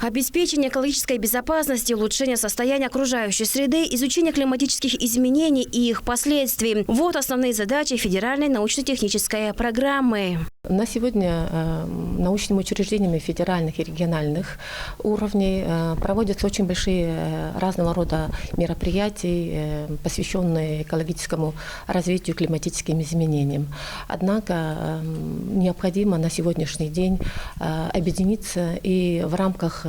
Обеспечение экологической безопасности, улучшение состояния окружающей среды, изучение климатических изменений и их последствий – вот основные задачи федеральной научно-технической программы. На сегодня научными учреждениями федеральных и региональных уровней проводятся очень большие разного рода мероприятия, посвященные экологическому развитию и климатическим изменениям. Однако необходимо на сегодняшний день объединиться, и в рамках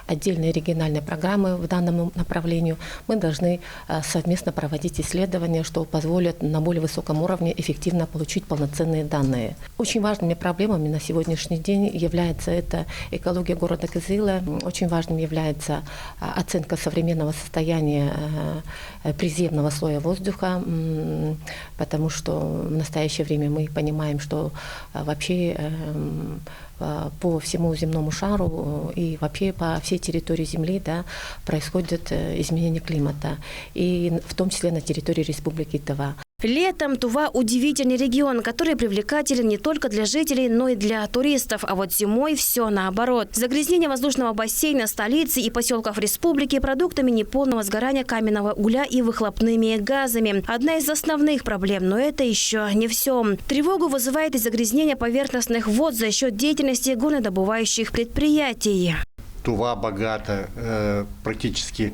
отдельной региональной программы в данном направлении мы должны совместно проводить исследования, что позволит на более высоком уровне эффективно получить полноценные данные. Очень важными проблемами на сегодняшний день является это экология города Кызыла. Очень важным является оценка современного состояния приземного слоя воздуха, потому что в настоящее время мы понимаем, что вообще по всему земному шару и вообще по всей территории Земли происходит изменение климата, и в том числе на территории Республики Тыва. Летом Тува – удивительный регион, который привлекателен не только для жителей, но и для туристов. А вот зимой все наоборот. Загрязнение воздушного бассейна столицы и поселков республики продуктами неполного сгорания каменного угля и выхлопными газами. Одна из основных проблем, но это еще не все. Тревогу вызывает и загрязнение поверхностных вод за счет деятельности горнодобывающих предприятий. Тува богата, практически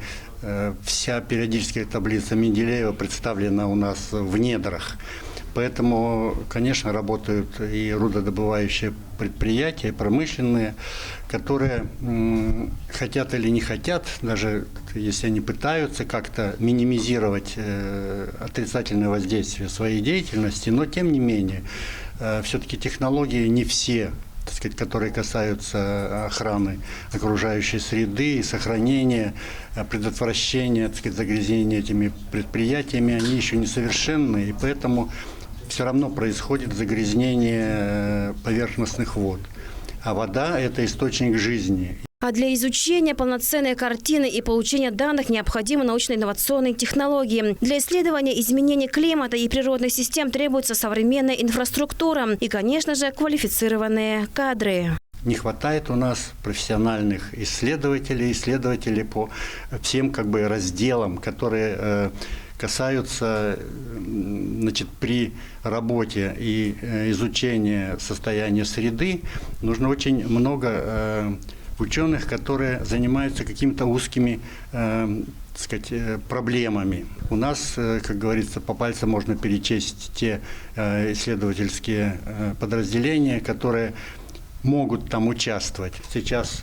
вся периодическая таблица Менделеева представлена у нас в недрах. Поэтому, конечно, работают и рудодобывающие предприятия, промышленные, которые хотят или не хотят, даже если они пытаются как-то минимизировать отрицательное воздействие своей деятельности, но тем не менее, все-таки технологии не все, так сказать, которые касаются охраны окружающей среды и сохранения, предотвращения, так сказать, загрязнения этими предприятиями, они еще несовершенны, и поэтому все равно происходит загрязнение поверхностных вод. А вода – это источник жизни. А для изучения полноценной картины и получения данных необходимы научно-инновационные технологии. Для исследования изменений климата и природных систем требуется современная инфраструктура и, конечно же, квалифицированные кадры. Не хватает у нас профессиональных исследователей по всем разделам, которые касаются, при работе и изучении состояния среды. Нужно очень много ученых, которые занимаются какими-то узкими проблемами. У нас, как говорится, по пальцам можно перечесть те исследовательские подразделения, которые могут там участвовать. Сейчас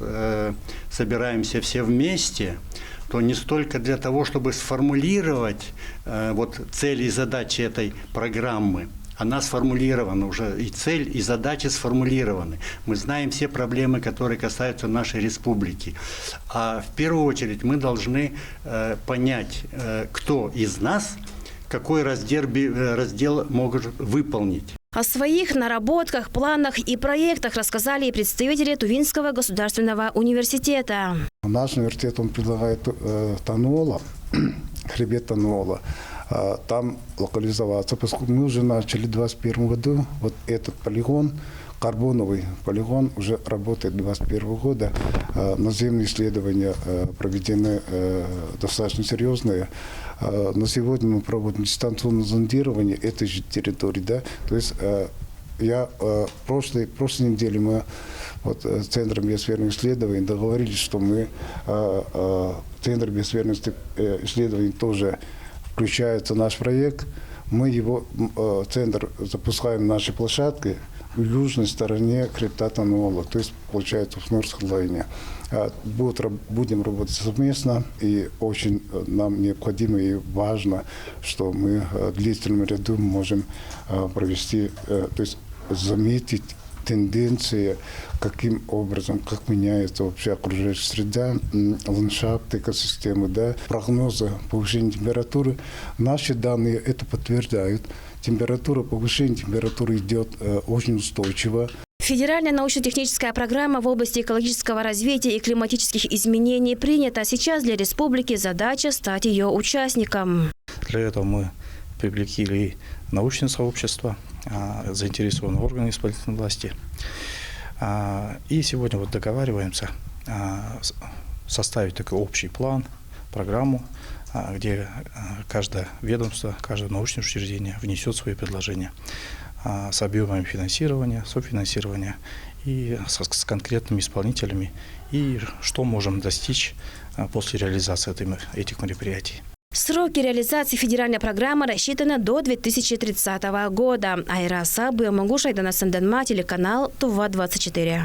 собираемся все вместе, то не столько для того, чтобы сформулировать цели и задачи этой программы. Она сформулирована уже, и цель, и задачи сформулированы. Мы знаем все проблемы, которые касаются нашей республики. А в первую очередь мы должны понять, кто из нас какой раздел может выполнить. О своих наработках, планах и проектах рассказали и представители Тувинского государственного университета. Наш университет предлагает Тануола, хребет Тануола, там локализоваться, поскольку мы уже начали в 2021 году, этот полигон, карбоновый полигон, уже работает 2021 года. Наземные исследования проведены достаточно серьезные. На сегодня мы проводим дистанционное зондирование этой же территории. То есть прошлой неделе мы с Центром биосферных исследований договорились, что мы Центр биосферных исследований тоже включается в наш проект. Мы центр запускаем на нашей площадке в южной стороне хребта Тануола, то есть, получается, в Норсхоллайне. Будем работать совместно, и очень нам необходимо и важно, что мы в длительном ряду можем провести, то есть заметить тенденции, каким образом, как меняется вообще окружающая среда, ландшафт, экосистемы, прогнозы повышения температуры. Наши данные это подтверждают. Повышение температуры идет очень устойчиво. Федеральная научно-техническая программа в области экологического развития и климатических изменений принята. Сейчас для республики задача стать ее участником. Для этого мы привлекли научное сообщество, заинтересованные органы исполнительной власти. И сегодня договариваемся составить такой общий план, программу, где каждое ведомство, каждое научное учреждение внесет свои предложения с объемами финансирования, софинансирования и с конкретными исполнителями, и что можем достичь после реализации этих мероприятий. Сроки реализации федеральной программы рассчитаны до 2030 года. Айра Сабы, Магуша Айдана Санденма, телеканал ТУВА-24.